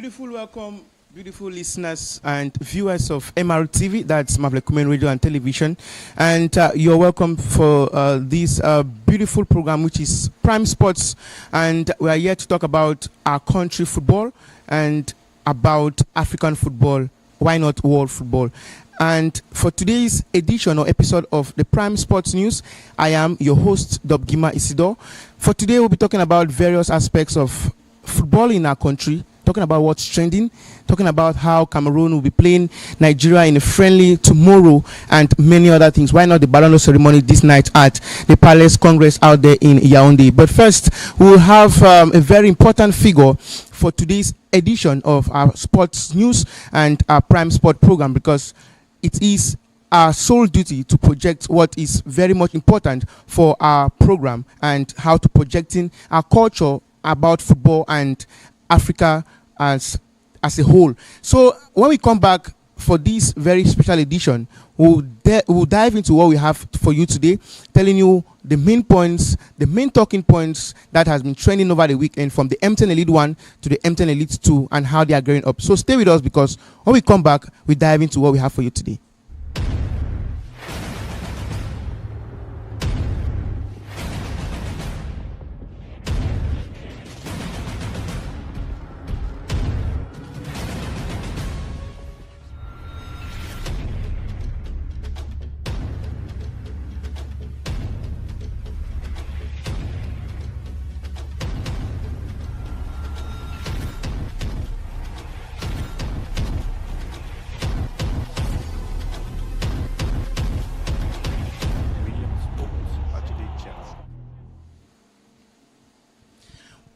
Beautiful welcome, beautiful listeners and viewers of MRTV, that's Mavlekumen Radio and Television. And you're welcome for this beautiful program, which is Prime Sports. And we are here to talk about our country football and about African football, why not world football. And for today's edition or episode of the Prime Sports News, I am your host, Dobgima Isidore. For today, we'll be talking about various aspects of football in our country, talking about what's trending, talking about how Cameroon will be playing Nigeria in a friendly tomorrow, and many other things. Why not the Ballon d'Or ceremony this night at the Palace Congress out there in Yaoundé? But first, we will have a very important figure for today's edition of our sports news and our Prime Sport program, because it is our sole duty to project what is very much important for our program and how to projecting our culture about football and Africa as a whole. So when we come back for this very special edition, we'll dive into what we have for you today, telling you the main points, the main talking points that has been trending over the weekend, from the M10 Elite 1 to the M10 Elite 2, and how they are growing up. So stay with us, because when we come back, we dive into what we have for you today.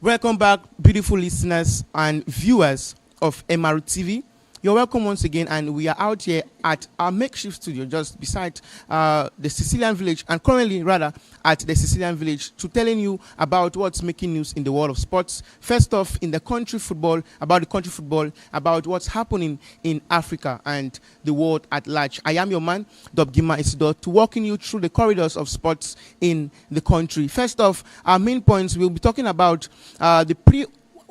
Welcome back, beautiful listeners and viewers of MRTV. You're welcome once again, and we are out here at our makeshift studio just beside the Sicilian Village, and currently rather at the Sicilian Village, to telling you about what's making news in the world of sports. First off, in the country football, about what's happening in Africa and the world at large. I am your man, Dobgima Isidore, to walking you through the corridors of sports in the country. First off, our main points, we'll be talking about the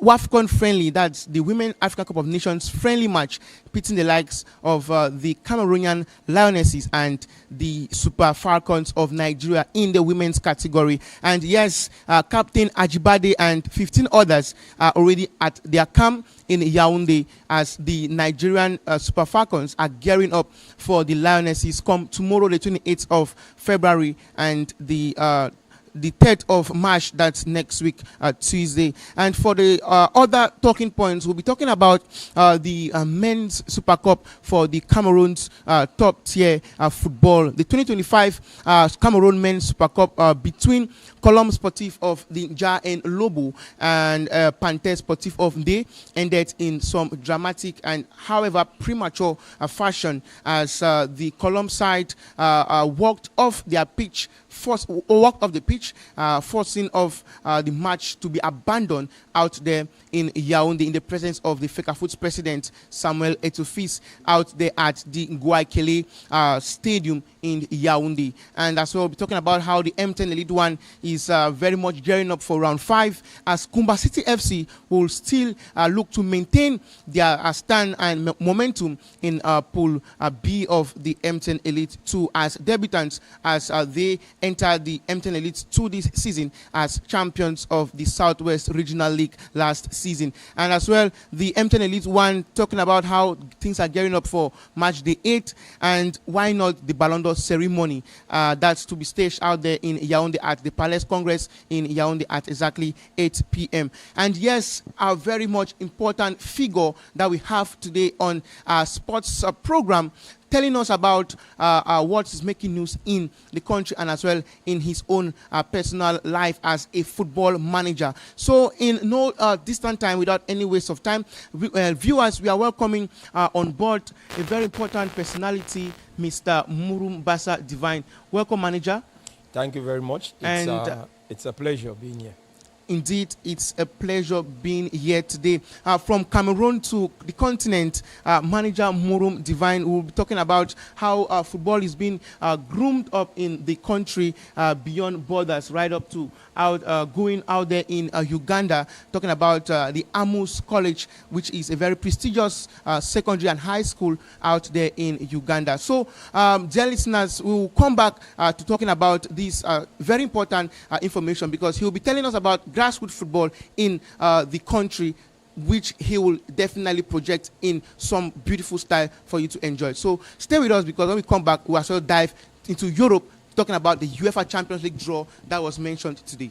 WAFCON friendly, that's the Women African Cup of Nations friendly match, pitting the likes of the Cameroonian Lionesses and the Super Falcons of Nigeria in the women's category. And yes, Captain Ajibade and 15 others are already at their camp in Yaoundé, as the Nigerian Super Falcons are gearing up for the Lionesses come tomorrow, the 28th of February, and the 3rd of March, that's next week, Tuesday. And for the other talking points, we'll be talking about the men's Super Cup for the Cameroon's top tier football. The 2025 Cameroon men's Super Cup between Colombe Sportif of the Nja and Lobo and Panthère Sportif of Ndé ended in some dramatic and, however, premature fashion, as the Colombe side walked off the pitch, forcing off the match to be abandoned out there in Yaoundé in the presence of the Fecafoot's president, Samuel Eto'o out there at the Ngouaikele Stadium in Yaoundé. And as well, we'll be talking about how the M10 Elite 1 is very much gearing up for round 5, as Kumba City FC will still look to maintain their stand and momentum in Pool B of the M10 Elite 2 as debutants, as they enter the M10 Elite 2 this season as champions of the Southwest Regional League last season. And as well, the M10 Elite 1 talking about how things are gearing up for match day 8, and why not the Ballon d'Or ceremony that's to be staged out there in Yaoundé at the Palace Congress in Yaoundé at exactly 8 p.m. And yes, a very much important figure that we have today on our sports program, telling us about what is making news in the country and as well in his own personal life as a football manager. So in no distant time, without any waste of time, viewers, we are welcoming on board a very important personality, Mr. Murumbasa Divine. Welcome, manager. Thank you very much. It's a pleasure being here. Indeed, it's a pleasure being here today. From Cameroon to the continent, manager Murum Divine will be talking about how football is being groomed up in the country beyond borders, right up to going out there in Uganda, talking about the Amus College, which is a very prestigious secondary and high school out there in Uganda. So, dear listeners, we will come back to talking about this very important information, because he will be telling us about grassroots football in the country, which he will definitely project in some beautiful style for you to enjoy. So stay with us, because when we come back, we'll also dive into Europe, talking about the UEFA Champions League draw that was mentioned today.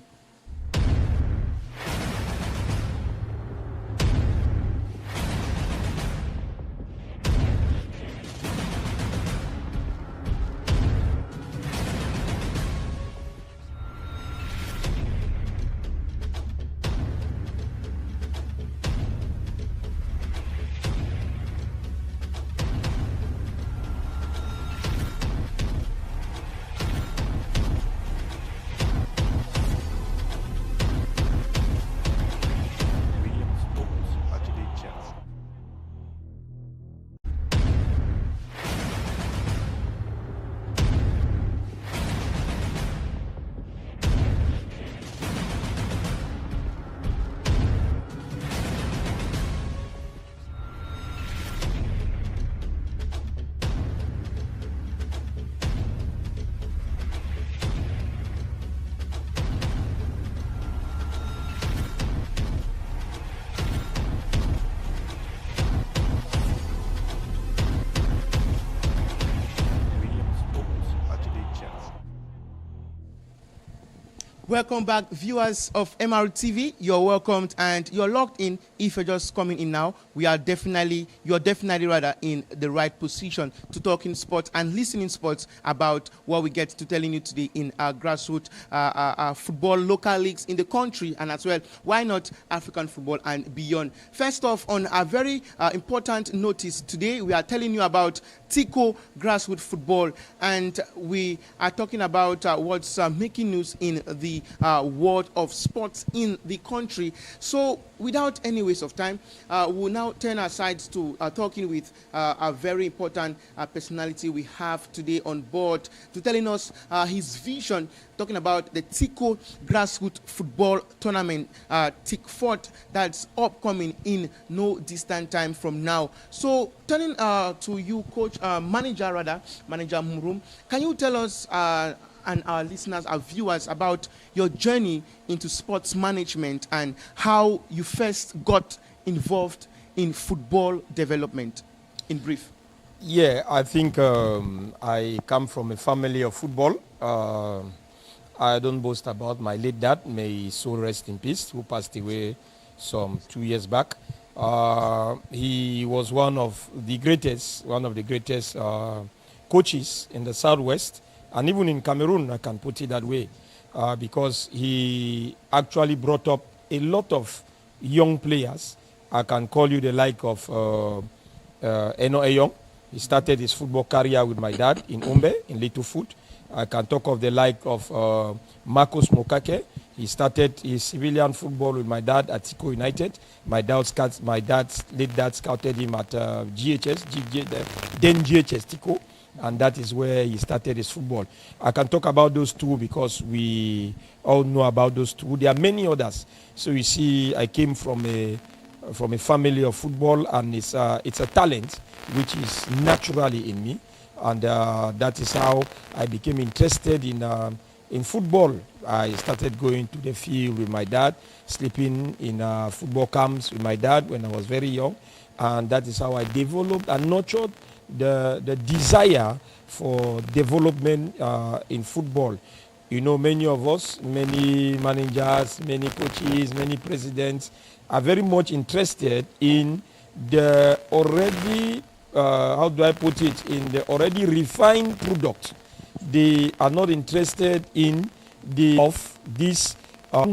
Welcome back, viewers of MRTV. You're welcomed and you're logged in. If you're just coming in now, you're definitely rather in the right position to talk in sports and listening sports about what we get to telling you today in our grassroots football, local leagues in the country, and as well, why not African football and beyond. First off, on a very important notice today, we are telling you about Tico grassroots football, and we are talking about what's making news in the world of sports in the country. So without any waste of time, we'll now turn our sides to talking with a very important personality we have today on board to telling us his vision, talking about the Tico grassroots football tournament, TIC4, that's upcoming in no distant time from now. So turning to you, manager Murum, can you tell us and our listeners, our viewers, about your journey into sports management and how you first got involved in football development, in brief? Yeah, I think I come from a family of football. I don't boast about my late dad, may his soul rest in peace, who passed away some 2 years back. He was one of the greatest coaches in the Southwest, and even in Cameroon, I can put it that way, because he actually brought up a lot of young players. I can call you the like of Eno Eyong. He started his football career with my dad in Umbe, in Littlefoot. I can talk of the like of Marcos Mokake. He started his civilian football with my dad at Tico United. My dad's late dad scouted him at GHS, then GHS Tico, and that is where he started his football. I can talk about those two because we all know about those two. There are many others. So you see, I came from a family of football, and it's a talent which is naturally in me, and that is how I became interested in football. I started going to the field with my dad, sleeping in football camps with my dad when I was very young, and that is how I developed and nurtured the desire for development in football. You know, many of us, many managers, many coaches, many presidents are very much interested in the already, how do I put it, in the already refined product. They are not interested in this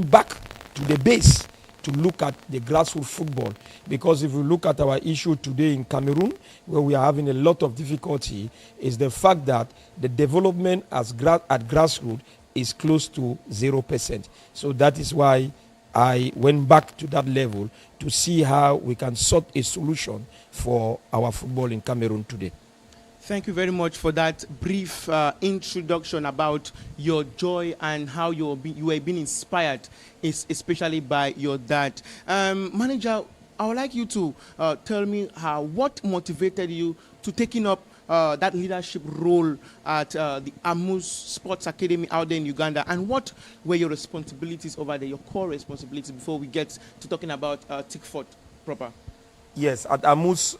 back to the base to look at the grassroots football. Because if we look at our issue today in Cameroon, where we are having a lot of difficulty, is the fact that the development at grassroots is close to 0%. So that is why I went back to that level to see how we can sort a solution for our football in Cameroon today. Thank you very much for that brief introduction about your joy and how you were being inspired, especially by your dad. Manager, I would like you to tell me what motivated you to taking up that leadership role at the Amus Sports Academy out there in Uganda, and what were your responsibilities over there, your core responsibilities, before we get to talking about Tickford proper? Yes, at Amus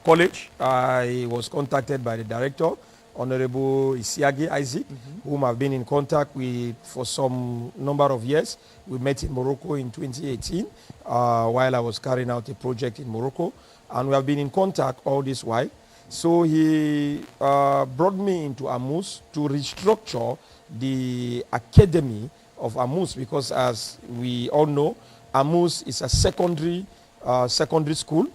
College, I was contacted by the director, Honorable Isiagi Isaac, whom I've been in contact with for some number of years. We met in Morocco in 2018 while I was carrying out a project in Morocco, and we have been in contact all this while. So he brought me into Amus to restructure the academy of Amus, because as we all know, Amus is a secondary school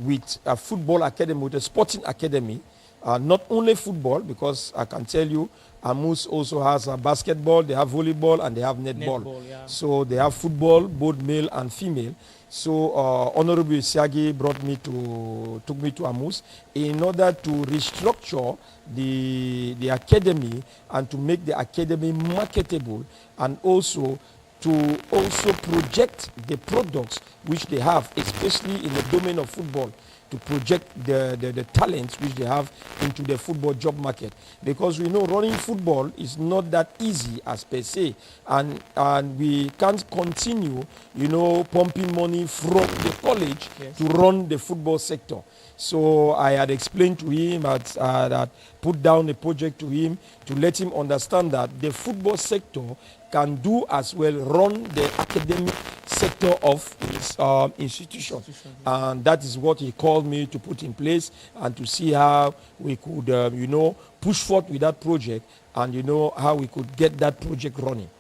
with a football academy, with a sporting academy. Not only football, because I can tell you, Amus also has a basketball, they have volleyball, and they have netball. Yeah. So they have football, both male and female. So Honorable Isiagi took me to Amus in order to restructure the academy and to make the academy marketable, and also to project the products which they have, especially in the domain of football, to project the talents which they have into the football job market. Because we know running football is not that easy as per se, and we can't continue, pumping money from the college to run the football sector. So I had explained to him, I had put down a project to him to let him understand that the football sector can do as well run the academic sector of his institution. And that is what he called me to put in place and to see how we could, push forward with that project, and, how we could get that project running.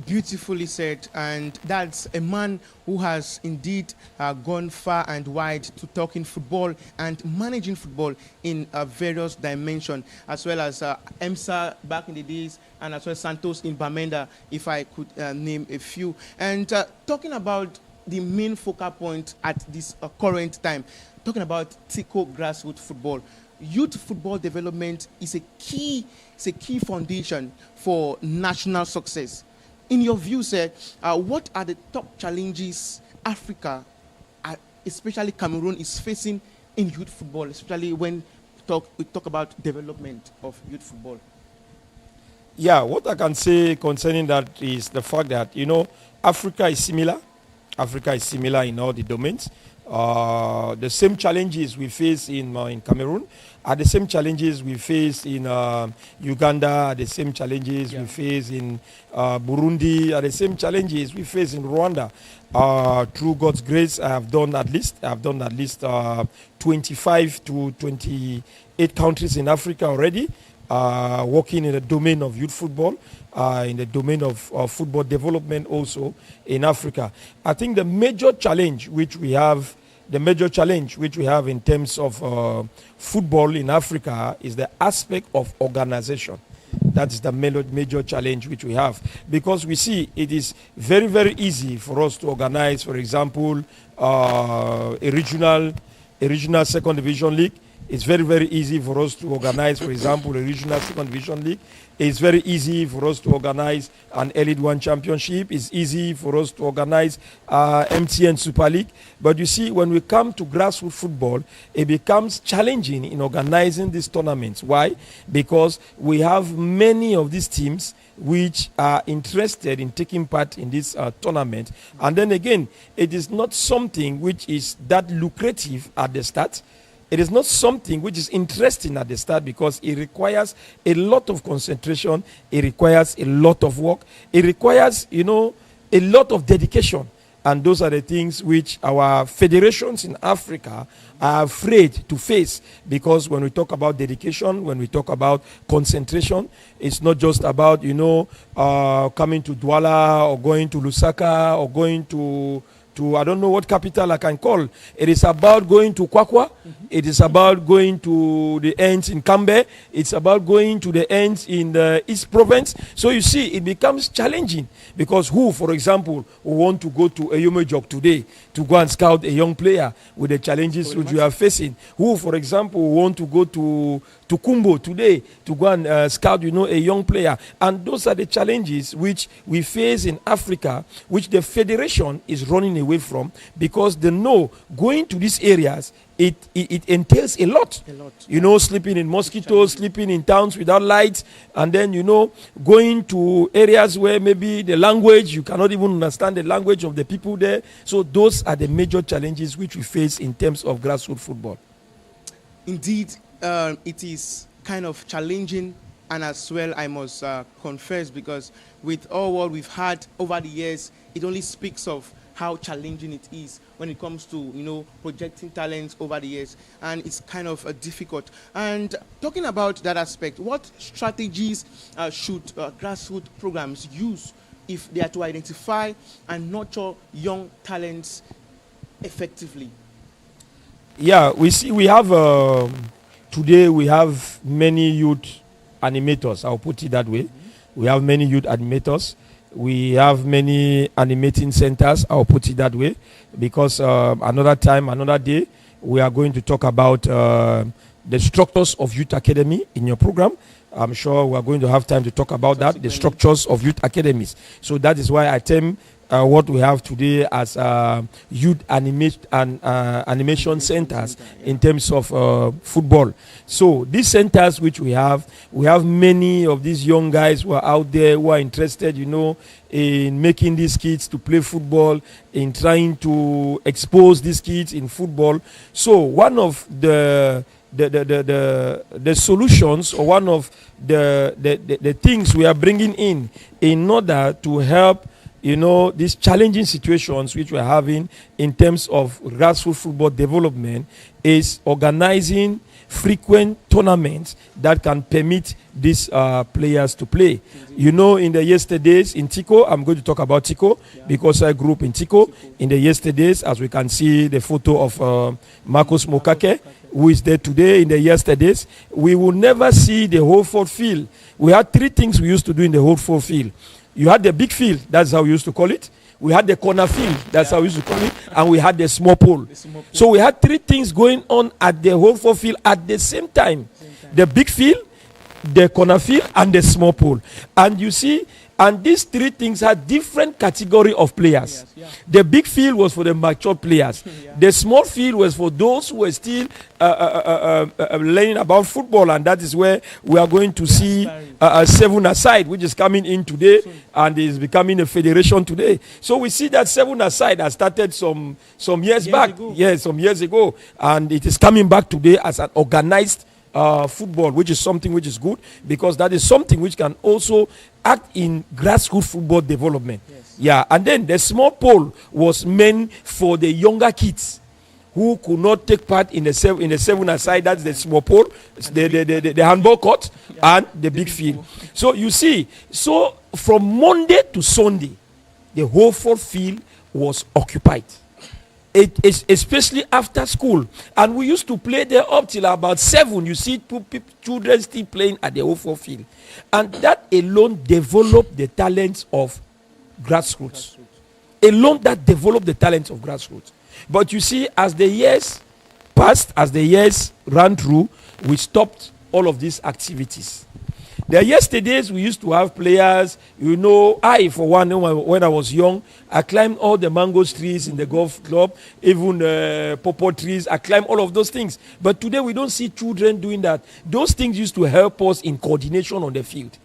Beautifully said, and that's a man who has indeed gone far and wide to talking football and managing football in various dimensions, as well as EMSA back in the days, and as well as Santos in Bamenda, if I could name a few. And talking about the main focal point at this current time, talking about Tico grassroots football. Youth football development is a key foundation for national success. In your view, sir, what are the top challenges Africa, especially Cameroon, is facing in youth football, especially when we talk about development of youth football? Yeah, what I can say concerning that is the fact that, Africa is similar. Africa is similar in all the domains. The same challenges we face in Cameroon are the same challenges we face in Uganda, the same challenges we face in Burundi, are the same challenges we face in Rwanda. Through God's grace, I have done at least 25 to 28 countries in Africa already, working in the domain of youth football, in the domain of football development also in Africa. I think the major challenge which we have in terms of football in Africa is the aspect of organization. That's the major challenge which we have, because we see it is very, very easy for us to organize, for example, a regional second division league. It's very, very easy for us to organize, for example, a regional second division league. It's very easy for us to organize an Elite One championship. It's easy for us to organize MTN Super League. But you see, when we come to grassroots football, it becomes challenging in organizing these tournaments. Why? Because we have many of these teams which are interested in taking part in this tournament. And then again, it is not something which is that lucrative at the start. It is not something which is interesting at the start, because it requires a lot of concentration. It requires a lot of work. It requires, a lot of dedication. And those are the things which our federations in Africa are afraid to face, because when we talk about dedication, when we talk about concentration, it's not just about, coming to Douala or going to Lusaka or going to to, I don't know what capital I can call. It is about going to Kwakwa. It is about going to the ends in Kambe. It's about going to the ends in the East Province. So you see, it becomes challenging because who, for example, who want to go to Eyumejok today to go and scout a young player with the challenges which we are facing? Who, for example, want to go to Kumbo today to go and scout, a young player? And those are the challenges which we face in Africa, which the federation is running away from, because they know going to these areas, it entails a lot. Sleeping in mosquitoes, sleeping in towns without lights, and then, going to areas where maybe the language, you cannot even understand the language of the people there. So those are the major challenges which we face in terms of grassroots football. Indeed, it is kind of challenging, and as well, I must confess, because with all what we've had over the years, it only speaks of how challenging it is when it comes to, projecting talents over the years. And it's kind of difficult. And talking about that aspect, what strategies should grassroots programs use if they are to identify and nurture young talents effectively? Yeah, we have, today we have many youth animators, I'll put it that way. We have many youth animators. We have many animating centers, I'll put it that way, because another time, another day, we are going to talk about the structures of youth academy in your program. I'm sure we are going to have time to talk about that, the structures of youth academies. So that is why I term what we have today as youth animation centers in terms of football. So these centers which we have many of these young guys who are out there who are interested, in making these kids to play football, in trying to expose these kids in football. So one of the solutions, or one of the things we are bringing in order to help these challenging situations which we're having in terms of grassroots football development, is organizing frequent tournaments that can permit these players to play. In the yesterdays in Tico, I'm going to talk about Tico because I grew up in Tico. In the yesterdays, as we can see the photo of Marcus Mokake, who is there today. In the yesterdays, we will never see the whole field. We had three things we used to do in the whole field. You had the big field, that's how we used to call it. We had the corner field, that's how we used to call it. And we had the small pole. So we had three things going on at the whole field at the same time. The big field, the corner field, and the small pole. And you see, and these three things had different category of players. The big field was for the mature players. The small field was for those who were still learning about football, and that is where we are going to see a 7-a-side, which is coming in today and is becoming a federation today. So we see that 7-a-side has started some years back. Yes, some years ago, and it is coming back today as an organized football, which is something which is good, because that is something which can also act in grassroots football development. Yeah, and then the small pole was meant for the younger kids who could not take part in the 7-a-side. That's the small pole, the handball court, and the big field. So you see, so from Monday to Sunday, the whole field was occupied. It is especially after school, and we used to play there up till about 7. You see children still playing at the whole field, and that alone developed the talents of grassroots. Alone that developed the talents of grassroots. But you see, as the years passed, as the years ran through, we stopped all of these activities. The yesterdays we used to have players, I, for one, when I was young, I climbed all the mango trees in the golf club, even pawpaw trees. I climbed all of those things. But today we don't see children doing that. Those things used to help us in coordination on the field.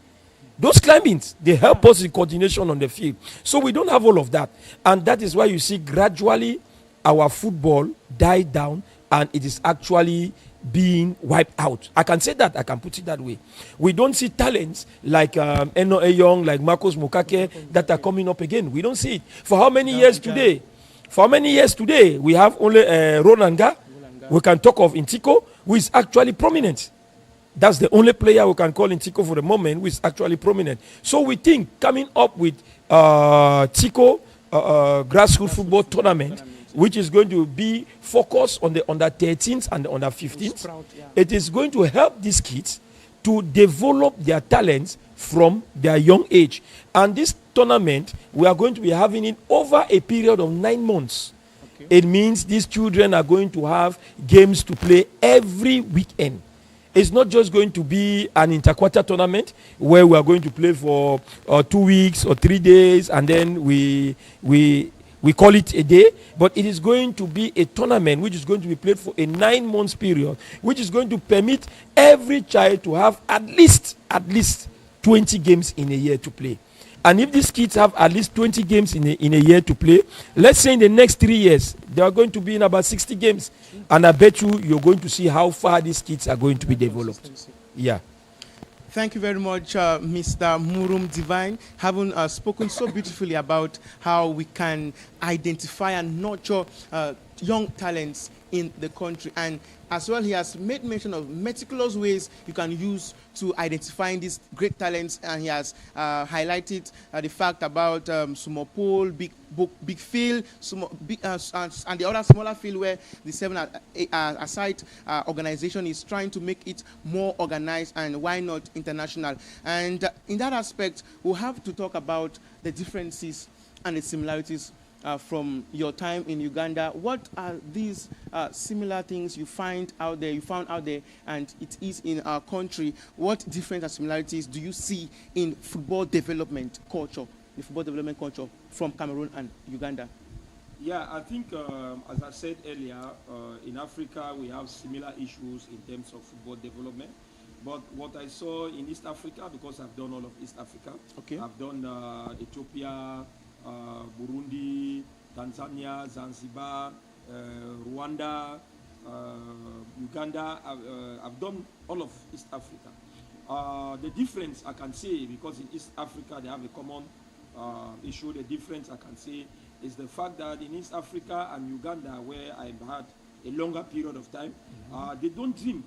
Those climbings, they help us in coordination on the field. So we don't have all of that. And that is why you see gradually our football died down, and it is actually being wiped out. I can say that, I can put it that way. We don't see talents like Eno Eyong, like Marcus Mokake that are coming up again. We don't see it. For how many years today? For how many years today? We have only Ronanga, we can talk of in Tico, who is actually prominent. That's the only player we can call in Tico for the moment who is actually prominent. So we think coming up with Tico, grassroots football tournament, which is going to be focused on the under 13s and the under 15s. It is going to help these kids to develop their talents from their young age. And this tournament, we are going to be having it over a period of 9 months. Okay. It means these children are going to have games to play every weekend. It's not just going to be an inter-quarter tournament where we are going to play for 2 weeks or 3 days and then we call it a day, but it is going to be a tournament which is going to be played for a 9 months period, which is going to permit every child to have at least 20 games in a year to play. And if these kids have at least 20 games in a year to play, let's say in the next 3 years, they are going to be in about 60 games. And I bet you're going to see how far these kids are going to be developed. Yeah. Thank you very much, Mr. Murum Divine, having spoken so beautifully about how we can identify and nurture young talents in the country. And as well, he has made mention of meticulous ways you can use to identify these great talents, and he has highlighted the fact about sumo pole, big field, and the other smaller field where the 7-a-side organization is trying to make it more organized and why not international. And in that aspect, we'll have to talk about the differences and the similarities from your time in Uganda. What are these similar things you found out there, and it is in our country? What different similarities do you see in football development culture, from Cameroon and Uganda? Yeah, I think, as I said earlier, in Africa we have similar issues in terms of football development. But what I saw in East Africa, because I've done all of East Africa, okay. I've done Ethiopia, Burundi, Tanzania, Zanzibar, Rwanda, Uganda. I've done all of East Africa. The difference I can say, because in East Africa they have a common issue, the difference I can say is the fact that in East Africa and Uganda, where I've had a longer period of time, they don't dream.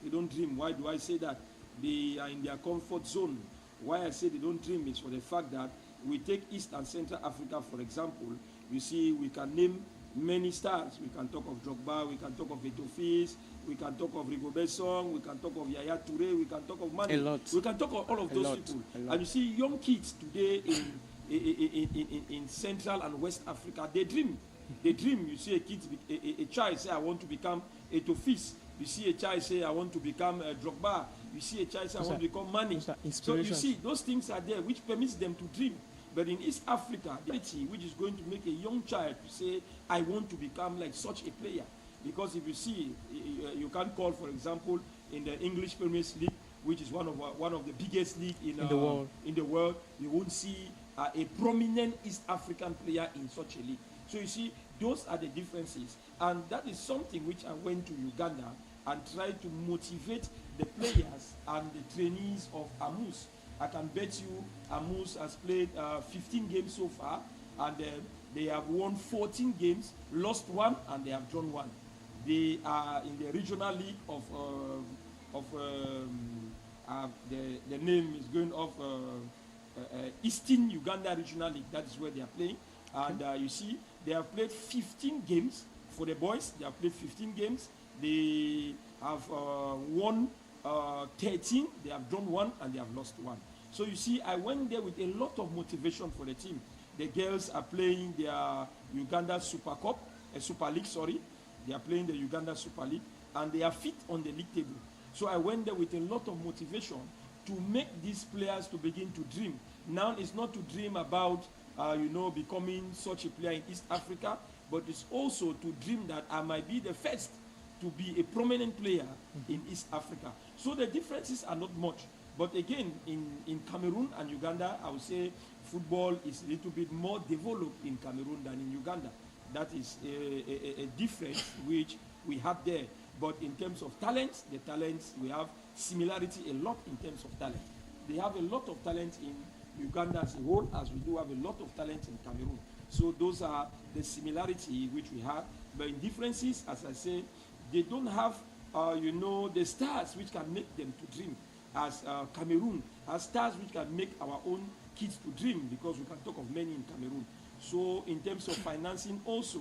They don't dream. Why do I say that? They are in their comfort zone. Why I say they don't dream is for the fact that we take East and Central Africa, for example. You see, we can name many stars. We can talk of Drogba, we can talk of Etofis, we can talk of Rigobert Song, we can talk of Yaya Toure, we can talk of Mane. We can talk of all of those people. And you see, young kids today in Central and West Africa, they dream. They dream. You see a child say, I want to become Etofis. You see a child say, I want to become Drogba. You see a child say, I want to become Mane. So you see, those things are there, which permits them to dream. But in East Africa, the ability which is going to make a young child to say, I want to become like such a player. Because if you see, you can call, for example, in the English Premier League, which is one of the biggest league in the world, you won't see a prominent East African player in such a league. So you see, those are the differences. And that is something which I went to Uganda and tried to motivate the players and the trainees of Amus. I can bet you Amus has played 15 games so far, and they have won 14 games, lost 1, and they have drawn 1. They are in the regional league of the name is going off Eastern Uganda Regional League. That is where they are playing. And you see, they have played 15 games for the boys. They have played 15 games. They have won 13, they have drawn 1, and they have lost 1. So you see, I went there with a lot of motivation for the team. The girls are playing their Uganda Super Cup, Super League, sorry. They are playing the Uganda Super League, and they are fit on the league table. So I went there with a lot of motivation to make these players to begin to dream. Now it's not to dream about, becoming such a player in East Africa, but it's also to dream that I might be the first to be a prominent player in East Africa. So the differences are not much. But again, in Cameroon and Uganda, I would say football is a little bit more developed in Cameroon than in Uganda. That is a difference which we have there. But in terms of talents, we have similarity a lot in terms of talent. They have a lot of talent in Uganda as a whole, as we do have a lot of talent in Cameroon. So those are the similarity which we have. But in differences, as I say, they don't have, the stars which can make them to dream. As Cameroon has stars which can make our own kids to dream, because we can talk of many in Cameroon. So in terms of financing also,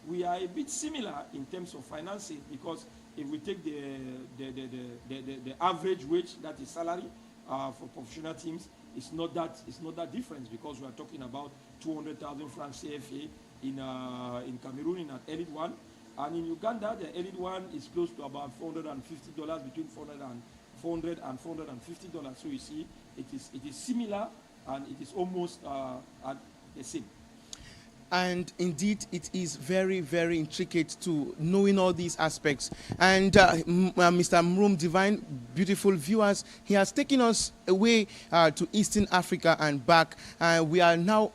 we are a bit similar in terms of financing, because if we take the average wage, that is salary for professional teams, it's not that difference, because we are talking about 200,000 francs CFA in Cameroon in an elite one, and in Uganda the elite one is close to about $450, between $400 and $450. So you see, it is similar, and it is almost at the same. And indeed, it is very, very intricate to knowing all these aspects. And Mr. Mroom Divine, beautiful viewers, he has taken us away to Eastern Africa and back. We are now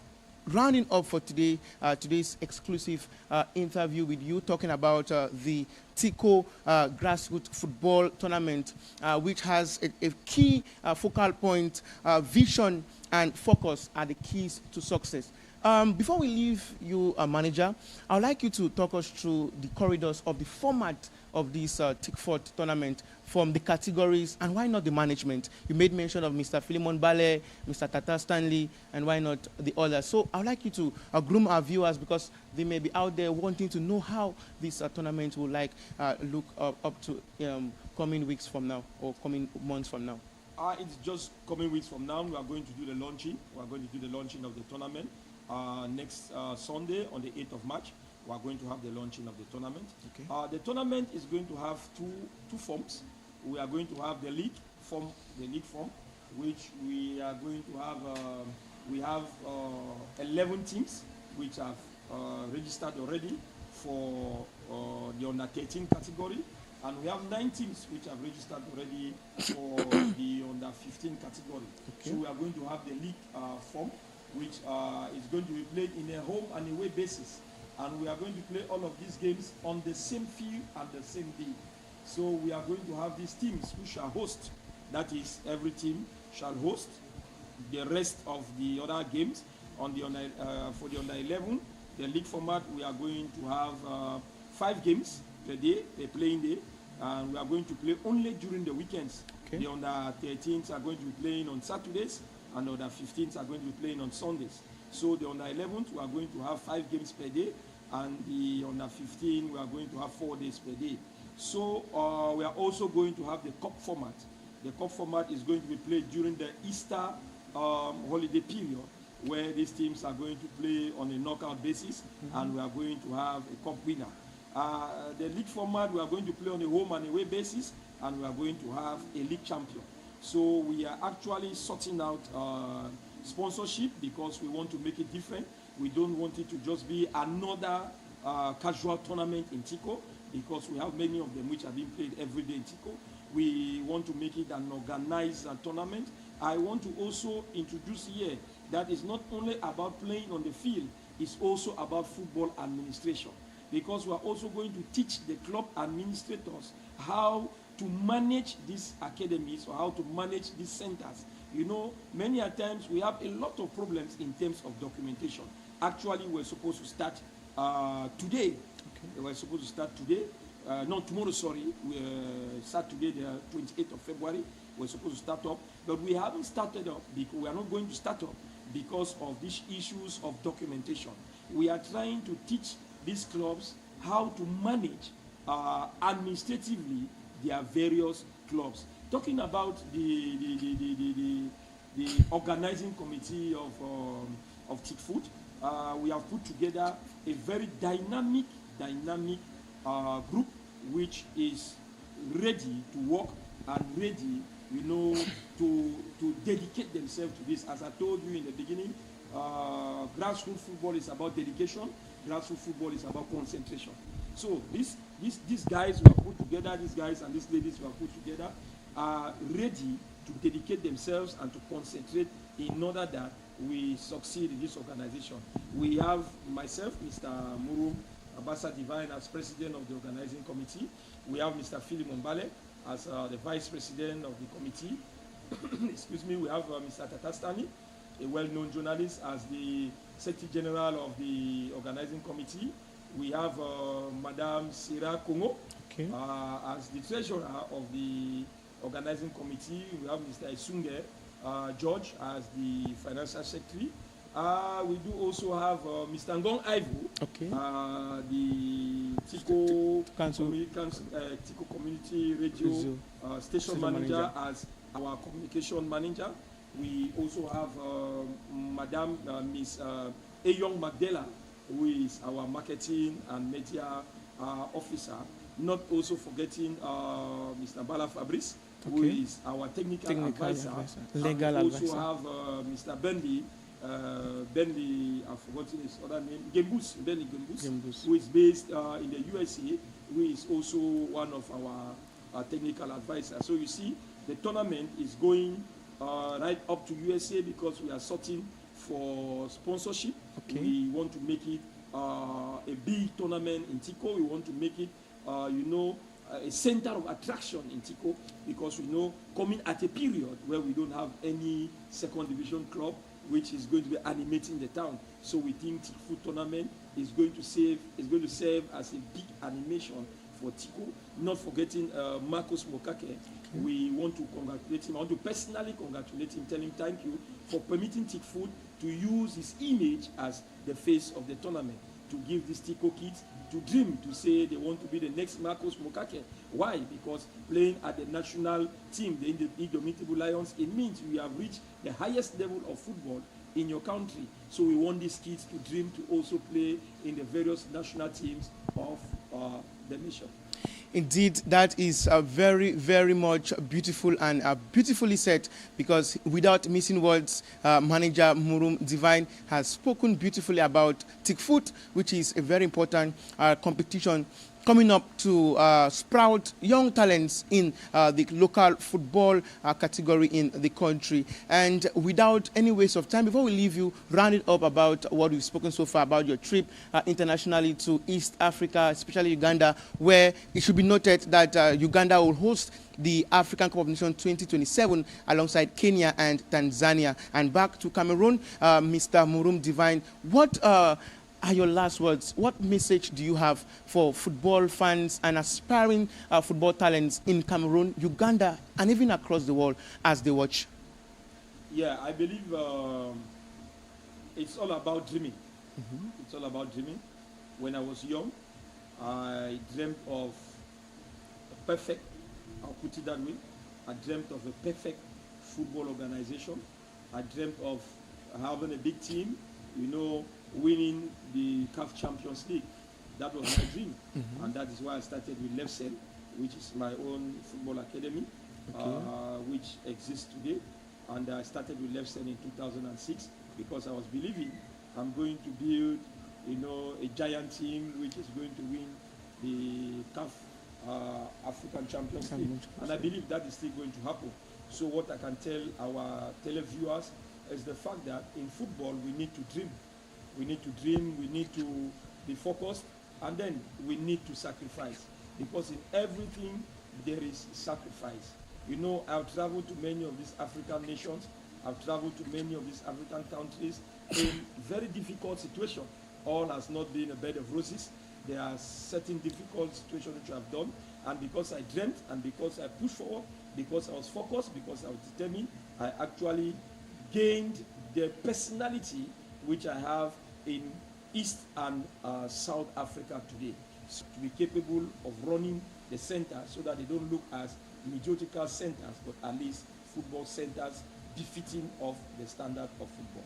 rounding up for today, today's exclusive interview with you, talking about the Tico grassroots football tournament, which has a key focal point, vision and focus are the keys to success. Before we leave you, manager, I would like you to talk us through the corridors of the format of this Tickford tournament, from the categories, and why not the management? You made mention of Mr. Philemon Bale, Mr. Tata Stanley, and why not the others? So I would like you to groom our viewers, because they may be out there wanting to know how this tournament will look up to coming weeks from now, or coming months from now. It's just coming weeks from now. We are going to do the launching. We are going to do the launching of the tournament. Next Sunday on the 8th of March, we are going to have the launching of the tournament. Okay. The tournament is going to have two forms. We are going to have the league form, which we are going to have. We have 11 teams which have registered already for the under 13 category, and we have 9 teams which have registered already for the under 15 category. Okay. So we are going to have the league form, which is going to be played in a home and away basis. And we are going to play all of these games on the same field and the same day. So we are going to have these teams who shall host. That is, every team shall host the rest of the other games. On the for the under 11, the league format, we are going to have 5 games per day, a playing day. And we are going to play only during the weekends. Okay. The under 13s are going to be playing on Saturdays, and the under 15s are going to be playing on Sundays. So the under 11th, we are going to have 5 games per day, and the under 15, we are going to have 4 days per day. So we are also going to have the cup format. The cup format is going to be played during the Easter holiday period, where these teams are going to play on a knockout basis, and we are going to have a cup winner. The league format, we are going to play on a home and away basis, and we are going to have a league champion. So we are actually sorting out sponsorship, because we want to make it different. We don't want it to just be another casual tournament in Tico, because we have many of them which are being played every day in Tico. We want to make it an organized tournament. I want to also introduce here that it's not only about playing on the field, it's also about football administration, because we are also going to teach the club administrators how to manage these academies, or how to manage these centers. You know, many a times we have a lot of problems in terms of documentation. Actually, we're supposed to start today. Okay. We're supposed to start today. Not tomorrow, sorry. We start today, the 28th of February. We're supposed to start up. But we haven't started up, because we are not going to start up because of these issues of documentation. We are trying to teach these clubs how to manage administratively their various clubs. Talking about the organizing committee of Tickfoot, we have put together a very dynamic group which is ready to work and ready, you know, to dedicate themselves to this. As I told you in the beginning, grassroots football is about dedication. Grassroots football is about concentration. So these guys who are put together, these guys and these ladies who are put together, are ready to dedicate themselves and to concentrate in order that we succeed in this organization. We have myself, Mr. Mroom Divine, as president of the organizing committee. We have Mr. Philemon Bale as the vice president of the committee. Excuse me. We have Mr. Tata Stanley, a well-known journalist, as the secretary general of the organizing committee. We have Madame Sira Kongo, okay, as the treasurer of the organizing committee. We have Mr. Isunge George as the financial secretary. We do also have Mr. Ngong Ivo, Okay. The Tico Council. Tico Community Radio station manager as our communication manager. We also have Madam Miss Eyong Magdela, who is our marketing and media officer. Not also forgetting Mr. Bala Fabrice, who is our technical advisor. Legal we also advisor. have Mr. Bendy, I've forgotten his other name, Bendy Gembus, who is based in the USA, who is also one of our technical advisors. So you see, the tournament is going right up to USA because we are sorting for sponsorship. Okay. We want to make it a big tournament in Tico. We want to make it, a center of attraction in Tico, because we know coming at a period where we don't have any second division club which is going to be animating the town. So we think Tico Foot Tournament is going to serve as a big animation for Tico. Not forgetting Marcos Mokake. Okay. We want to congratulate him. I want to personally congratulate him, tell him thank you for permitting Tico Foot to use his image as the face of the tournament, to give these Tico kids to dream, to say they want to be the next Marcos Mokake. Why? Because playing at the national team, the Indomitable Lions, it means we have reached the highest level of football in your country. So we want these kids to dream to also play in the various national teams of the nation. Indeed, that is very, very much beautiful and beautifully said, because without missing words, manager Murum Divine has spoken beautifully about Tico Foot, which is a very important competition coming up to sprout young talents in the local football category in the country. And without any waste of time, before we leave you, round it up about what we've spoken so far about your trip internationally to East Africa, especially Uganda, where it should be noted that Uganda will host the African Cup of Nations 2027 alongside Kenya and Tanzania. And back to Cameroon, Mr. Murum Divine, what are your last words? What message do you have for football fans and aspiring football talents in Cameroon, Uganda, and even across the world as they watch? Yeah, I believe it's all about dreaming. Mm-hmm. It's all about dreaming. When I was young, I dreamt of a perfect, I'll put it that way, I dreamt of a perfect football organization. I dreamt of having a big team, winning the CAF Champions League. That was my dream. Mm-hmm. And that is why I started with Lefsen, which is my own football academy, which exists today. And I started with Lefsen in 2006 because I was believing I'm going to build, a giant team which is going to win the CAF African Champions League. And I believe that is still going to happen. So what I can tell our televiewers is the fact that in football we need to dream. We need to dream, we need to be focused, and then we need to sacrifice. Because in everything, there is sacrifice. I've traveled to many of these African nations. I've traveled to many of these African countries in very difficult situations. All has not been a bed of roses. There are certain difficult situations which I have done. And because I dreamt, and because I pushed forward, because I was focused, because I was determined, I actually gained the personality which I have in East and South Africa today, so to be capable of running the center so that they don't look as mediocre centers, but at least football centers befitting of the standard of football.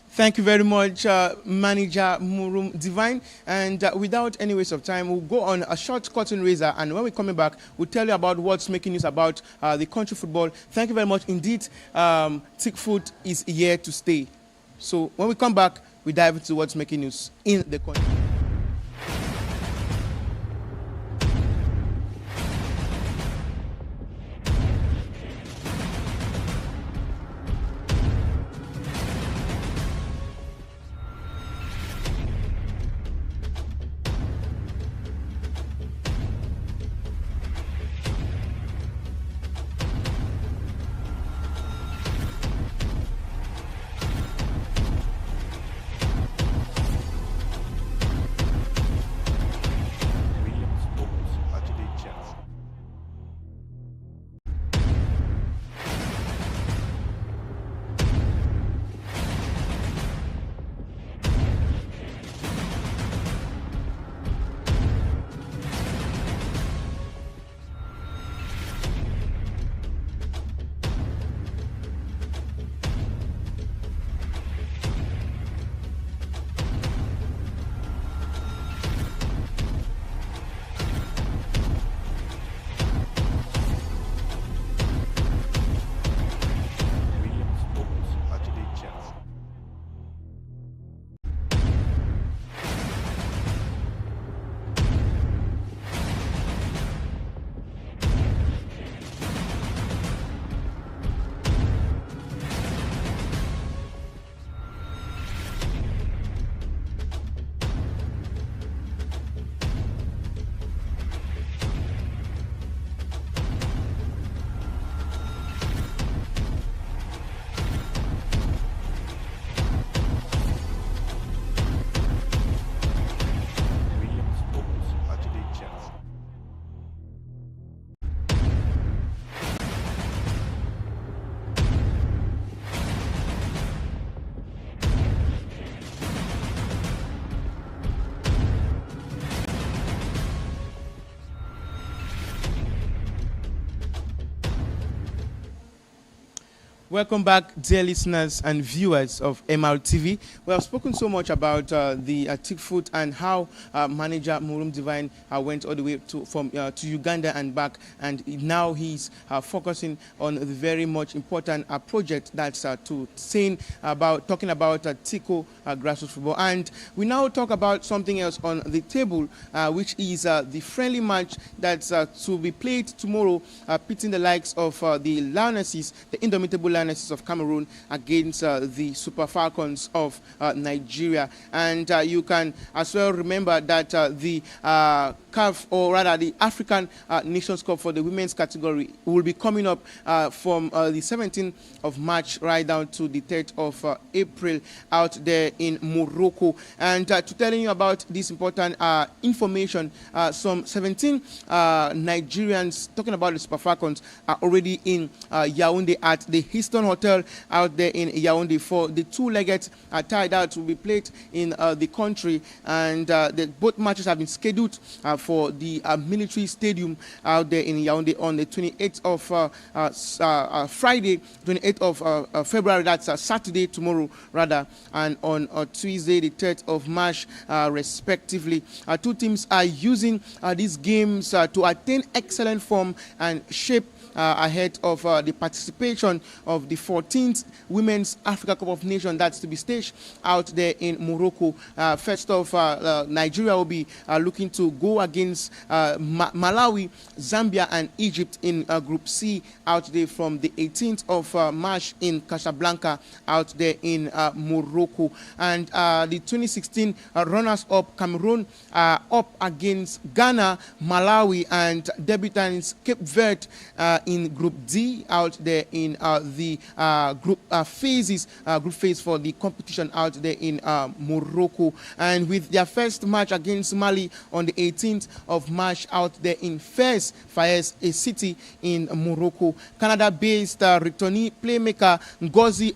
Thank you very much, Manager Murum Divine. And without any waste of time, we'll go on a short curtain raiser. And when we're coming back, we'll tell you about what's making news about the country football. Thank you very much. Indeed, Tico Foot is here to stay. So when we come back, we dive into what's making news in the country. Welcome back, dear listeners and viewers of MRTV. We have spoken so much about the Tick and how manager Murum Divine went all the way to Uganda and back, and now he's focusing on the very much important project that's talking about Tico grassroots football. And we now talk about something else on the table, which is the friendly match that's to be played tomorrow, pitting the likes of the Lionesses, the indomitable Lionesses of Cameroon against the Super Falcons of Nigeria. And you can as well remember that the CAF, or rather the African Nations Cup for the women's category, will be coming up from the 17th of March right down to the 3rd of April out there in Morocco. And to telling you about this important information, some 17 Nigerians, talking about the Super Falcons, are already in Yaoundé at the Houston Hotel out there in Yaoundé for the two-legged tie that will be played in the country. And both matches have been scheduled for the military stadium out there in Yaoundé on the 28th of Friday, 28th of February, that's Saturday, tomorrow rather, and on Tuesday, the 3rd of March, respectively. Two teams are using these games to attain excellent form and shape ahead of the participation of the 14th Women's Africa Cup of Nations that's to be staged out there in Morocco. First off, Nigeria will be looking to go against Malawi, Zambia, and Egypt in Group C out there from the 18th of March in Casablanca out there in Morocco. And the 2016 runners-up Cameroon up against Ghana, Malawi, and debutants Cape Verde in Group D out there in the group phase for the competition out there in Morocco. And with their first match against Mali on the 18th of March out there in Fez, a city in Morocco. Canada-based returning playmaker Ngozi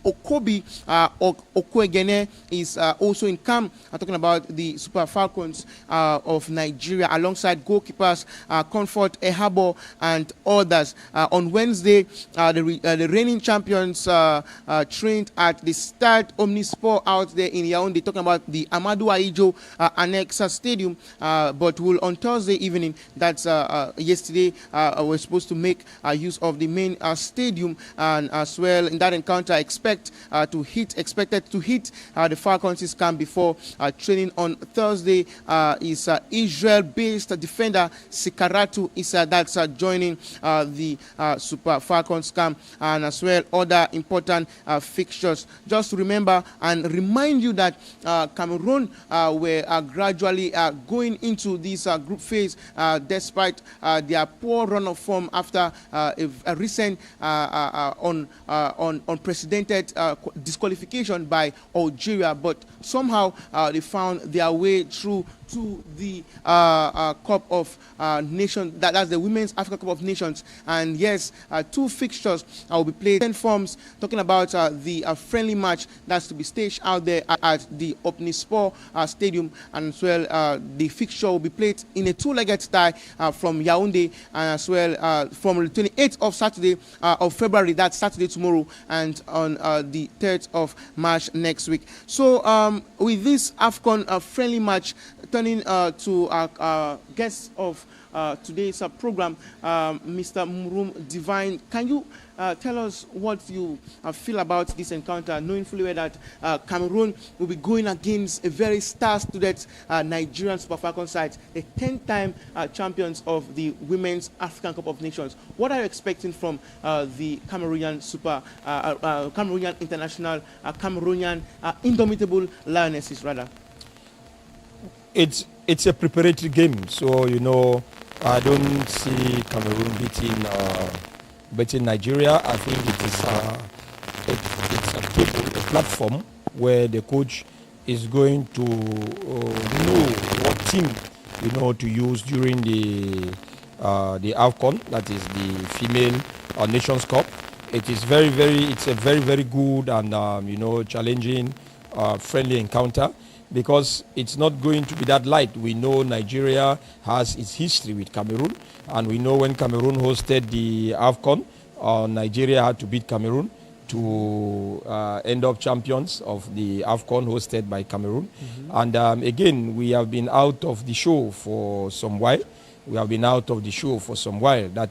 Okoegene is also in camp. Talking about the Super Falcons of Nigeria, alongside goalkeepers Comfort Ehabo and others. On Wednesday, the reigning champions trained at the Stade Omnisport out there in Yaoundé, talking about the Amadou Ahidjo Annex Stadium, but will on Thursday evening, that's yesterday, we're supposed to make use of the main stadium. And as well, in that encounter, expected to hit the Falcons' camp before training on Thursday. Is Israel-based defender Sikaratu Issa that's joining the Super Falcons camp, and as well other important fixtures. Just to remember and remind you that Cameroon were gradually going into this group phase despite their poor run of form after a recent unprecedented disqualification by Algeria, but somehow they found their way through to the Cup of Nations, that's the Women's Africa Cup of Nations. And yes, two fixtures will be played. 10 forms, talking about the friendly match that's to be staged out there at the Omnisport Stadium, and as well the fixture will be played in a two-legged tie from Yaoundé, and as well from the 28th of Saturday of February, that's Saturday tomorrow, and on the 3rd of March next week. So with this AFCON friendly match, turning to our guests of today's program, Mr. Murum Divine, can you tell us what you feel about this encounter, knowing fully well that Cameroon will be going against a very star-studded Nigerian Super Falcon side, the 10-time champions of the Women's African Cup of Nations? What are you expecting from the Cameroonian Cameroonian international, Cameroonian indomitable Lionesses, rather? It's a preparatory game, so I don't see Cameroon beating Nigeria. I think it's a platform where the coach is going to know what team to use during the AFCON, that is the female Nations Cup. It's a very very good and challenging friendly encounter, because it's not going to be that light. We know Nigeria has its history with Cameroon, and we know when Cameroon hosted the AFCON, Nigeria had to beat Cameroon. to end up champions of the AFCON hosted by Cameroon. And again, we have been out of the show for some while. That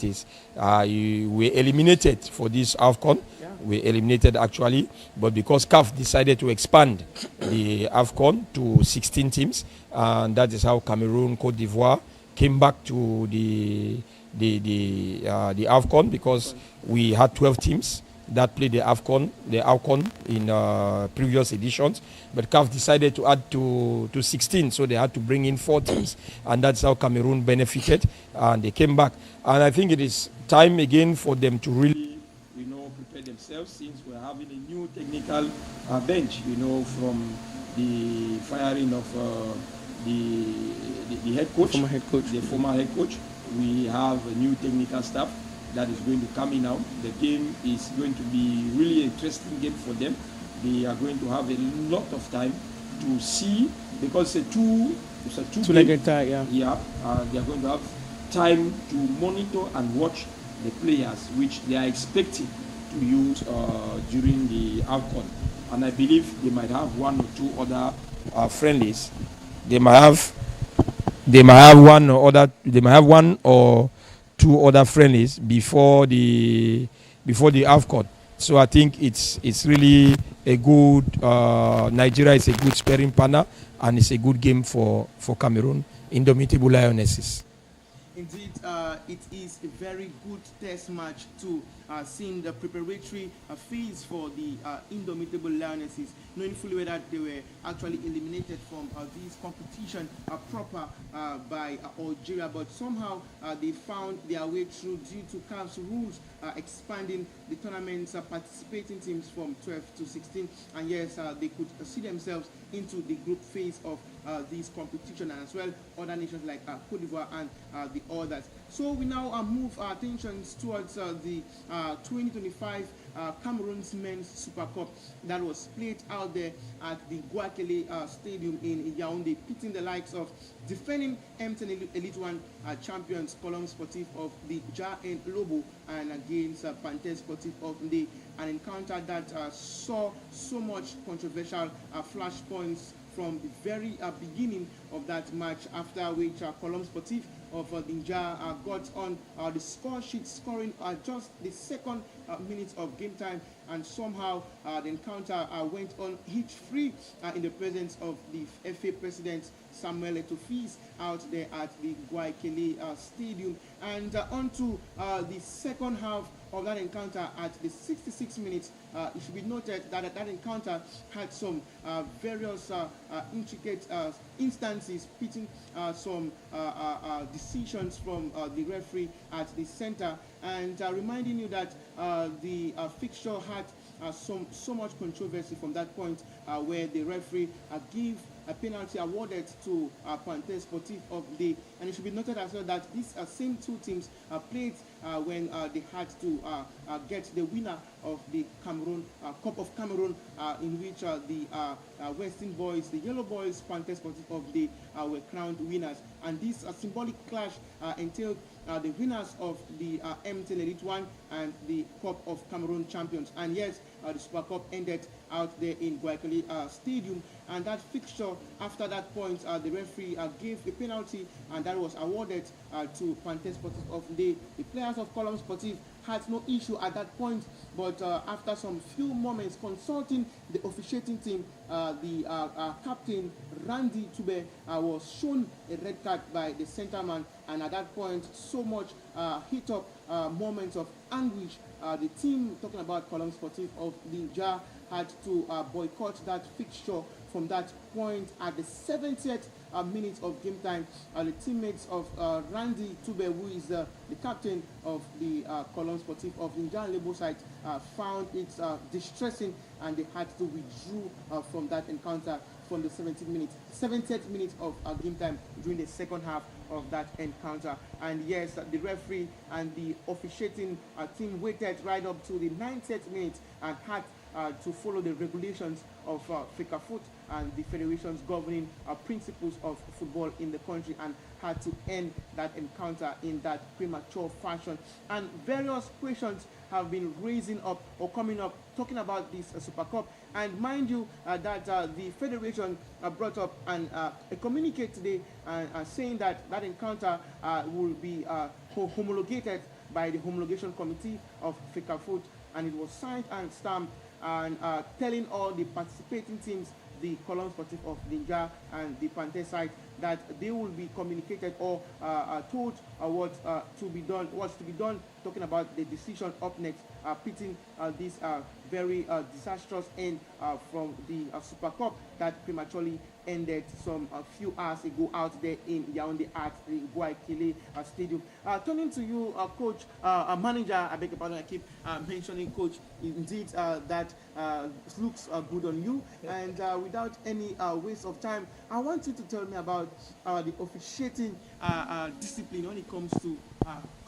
is, we eliminated for this AFCON. Yeah. We eliminated actually, but because CAF decided to expand the AFCON to 16 teams, and that is how Cameroon, Cote d'Ivoire came back to the AFCON, because we had 12 teams that played the AFCON in previous editions, but CAF decided to add to 16, so they had to bring in 4 teams, and that's how Cameroon benefited, and they came back. And I think it is time again for them to really, prepare themselves, since we're having a new technical bench, from the firing of the head coach, the former head coach. We have a new technical staff that is going to come in now. The game is going to be really an interesting game for them. They are going to have a lot of time to see, because it's a two-legged tie. They are going to have time to monitor and watch the players, which they are expecting to use during the AFCON. And I believe they might have one or two other friendlies. They might have one or two other friendlies before the AFCON. So I think it's really a good, Nigeria is a good sparring partner, and it's a good game for Cameroon, Indomitable Lionesses. Indeed, it is a very good test match to see the preparatory phase for the Indomitable Lionesses, knowing fully well that they were actually eliminated from this competition proper by Algeria, but somehow they found their way through due to CAF's rules expanding the tournament's participating teams from 12 to 16, and yes, they could see themselves into the group phase of this competition, and as well other nations like Cote d'Ivoire and the others. So we now move our attentions towards the 2025 Cameroon's Men's Super Cup that was played out there at the Guayaquil Stadium in Yaoundé, pitting the likes of defending M10 Elite One champions Colombe Sportif of the Ja and Lobo, and against Panthère Sportif of the an encounter that saw so much controversial flashpoints from the very beginning of that match, after which Colombe Sportif of Ninja got on the score sheet, scoring just the second minute of game time, and somehow the encounter went on hitch-free in the presence of the FA president Samuel Eto'o out there at the Guayaquil Stadium. And on to the second half of that encounter at the 66 minutes. It should be noted that that encounter had some various intricate instances, pitting some decisions from the referee at the center, and reminding you that the fixture had so much controversy from that point, where the referee gave a penalty awarded to Panthère Sportif of the, and it should be noted as well that these same two teams played when they had to get the winner of the Cameroon Cup of Cameroon, in which the Western Boys, the Yellow Boys, Panthère Sportif of the were crowned winners, and this symbolic clash entailed the winners of the M10 Elite One and the Cup of Cameroon champions. And yes, the Super Cup ended out there in Guayaquil Stadium, and that fixture, after that point, the referee gave a penalty, and that was awarded to Panthère Sportif of the players of Colombe Sportif had no issue at that point, but after some few moments consulting the officiating team, the captain Randy Tube was shown a red card by the centerman, and at that point so much hit up moments of anguish. The team, talking about Colombe Sportif of Ninja, had to boycott that fixture from that point. At the 70th minute of game time, the teammates of Randy Tube, who is the captain of the Colombe Sportif of Ninja and Labour side, found it distressing, and they had to withdraw from that encounter from the 70th minute of game time during the second half of that encounter. And yes, the referee and the officiating team waited right up to the 90th minute and had to follow the regulations of FECAFOOT and the federation's governing principles of football in the country, and had to end that encounter in that premature fashion. And various questions have been raising up or coming up talking about this Super Cup. And mind you, that the federation brought up a communique today saying that that encounter will be homologated by the homologation committee of FECAFOOT, and it was signed and stamped, and telling all the participating teams, the Column Sportif of Ninja and the Panther side, that they will be communicated or told what's to be done, talking about the decision up next, pitting this very disastrous end from the Super Cup that prematurely ended some few hours ago out there in Yaoundé at the Guayaquil Stadium. Turning to you, Coach, manager, I beg your pardon, I keep mentioning Coach. Indeed, that looks good on you. And without any waste of time, I want you to tell me about the officiating discipline when it comes to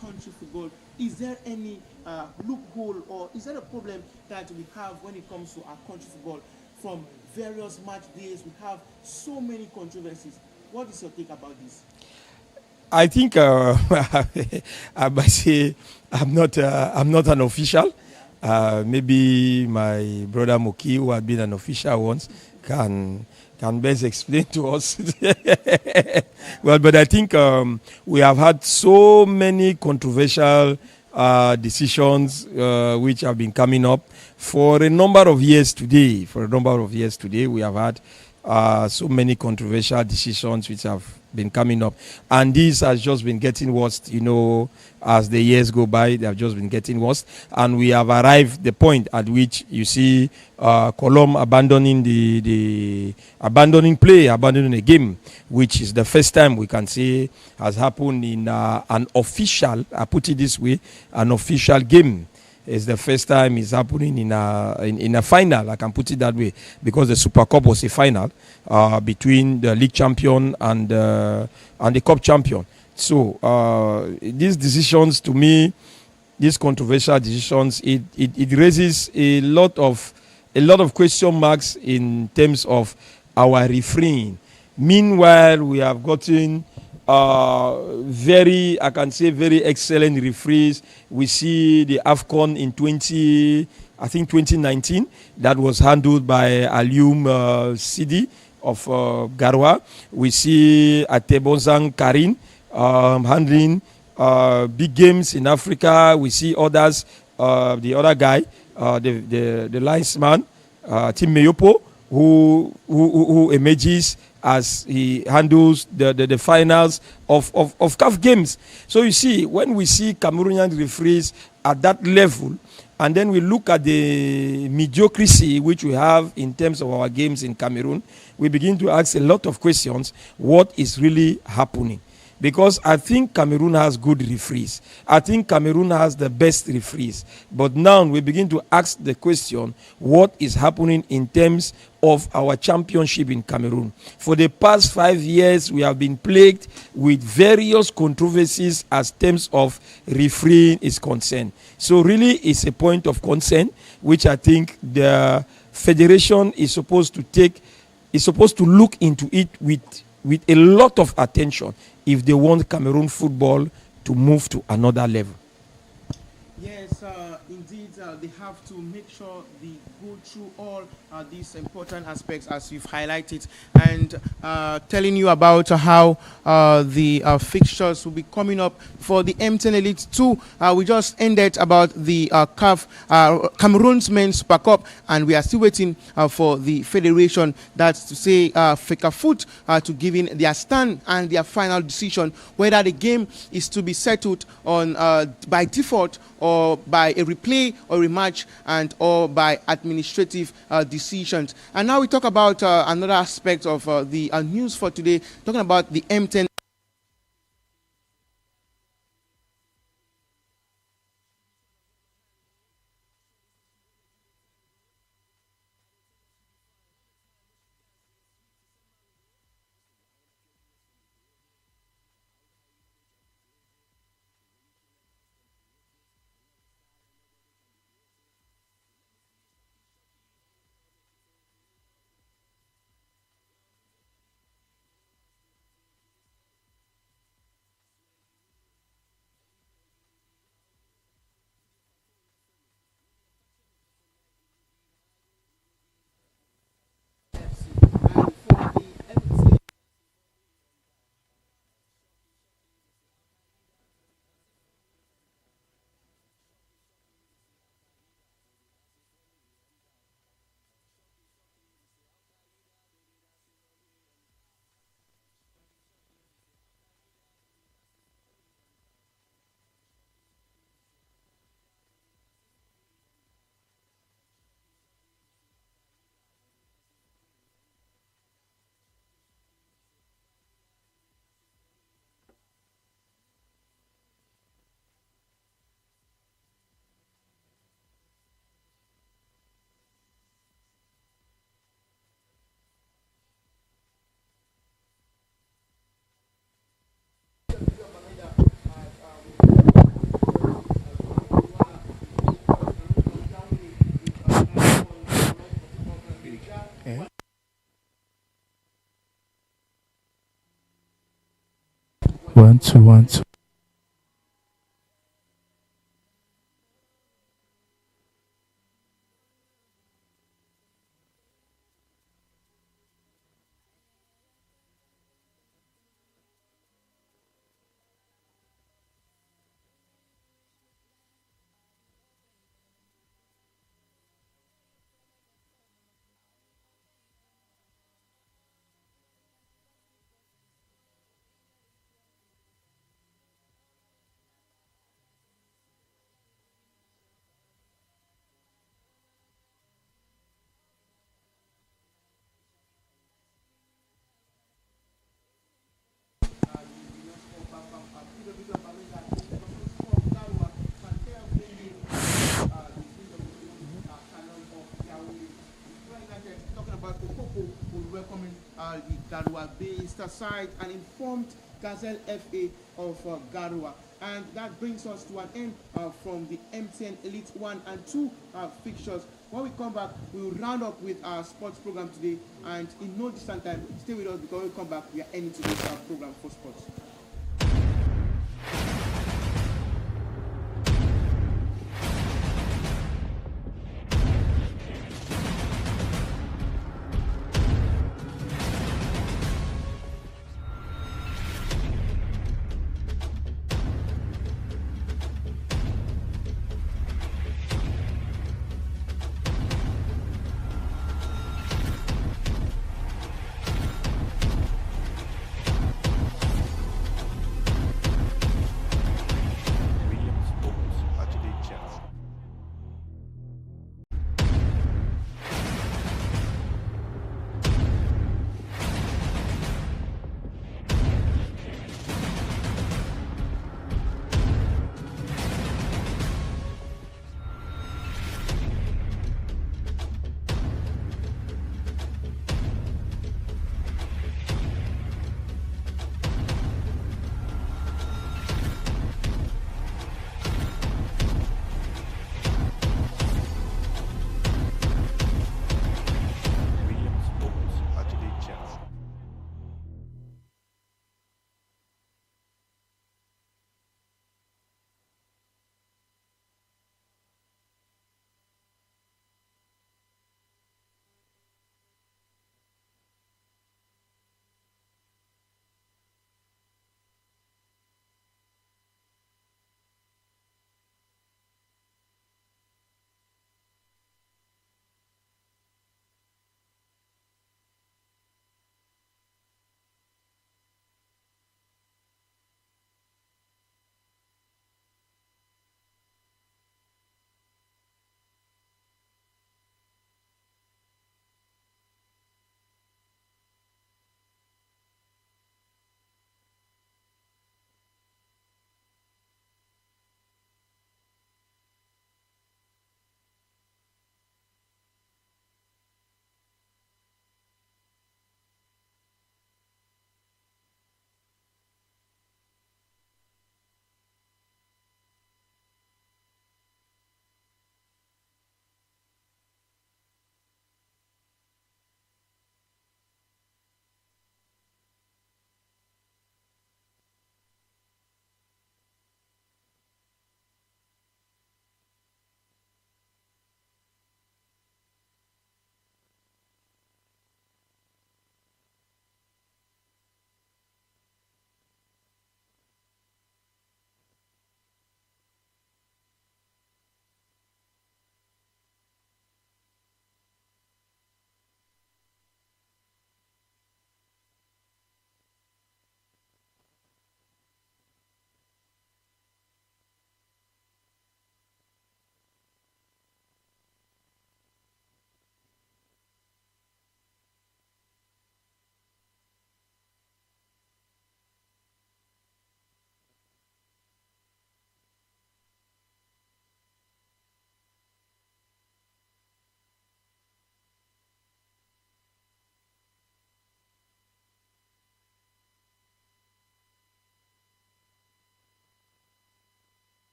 country football. Is there any loophole, or is there a problem that we have when it comes to our country football? From various match days, we have so many controversies. What is your take about this? I think I must say I'm not an official. Maybe my brother Moki, who had been an official once, can best explain to us. Well, but I think we have had so many controversial decisions which have been coming up for a number of years today. We have had so many controversial decisions which have been coming up, and this has just been getting worse. As the years go by, they have just been getting worse, and we have arrived the point at which you see Colomb abandoning abandoning a game, which is the first time we can say has happened in an official, I put it this way, an official game. It's the first time it's happening in a final, I can put it that way, because the Super Cup was a final between the league champion and the cup champion. So these decisions, to me, these controversial decisions, it raises a lot of question marks in terms of our refereeing. Meanwhile, we have gotten very excellent referees. We see the AFCON in 2019, that was handled by Alium Sidi of Garwa. We see Atebonzang Karin handling big games in Africa. We see others, the other guy, the linesman, Tim Meyopo, who emerges as he handles the finals of CAF games. So you see, when we see Cameroonian referees at that level, and then we look at the mediocrity which we have in terms of our games in Cameroon, we begin to ask a lot of questions. What is really happening? Because I think Cameroon has good referees. I think Cameroon has the best referees. But now we begin to ask the question, what is happening in terms of our championship in Cameroon? For the past 5 years, we have been plagued with various controversies as terms of refereeing is concerned. So really, it's a point of concern, which I think the federation is supposed to look into it with a lot of attention if they want Cameroon football to move to another level. Yes, indeed, they have to make sure they go through all these important aspects as you've highlighted, and telling you about how the fixtures will be coming up for the M10 Elite 2. We just ended about the CAF Cameroon's Men's Super Cup, and we are still waiting for the federation, that's to say FECAFOOT, to give in their stand and their final decision whether the game is to be settled on by default, or by a replay or rematch, and or by administrative decisions. And now we talk about another aspect of the news for today, talking about the M10. One, two, one, two. Talking about Okoko will welcoming the Garua-based side and informed Gazelle FA of Garua. And that brings us to an end from the MTN Elite 1 and 2 fixtures. When we come back, we'll round up with our sports program today. And in no distant time, stay with us because when we come back, we are ending today's program for sports.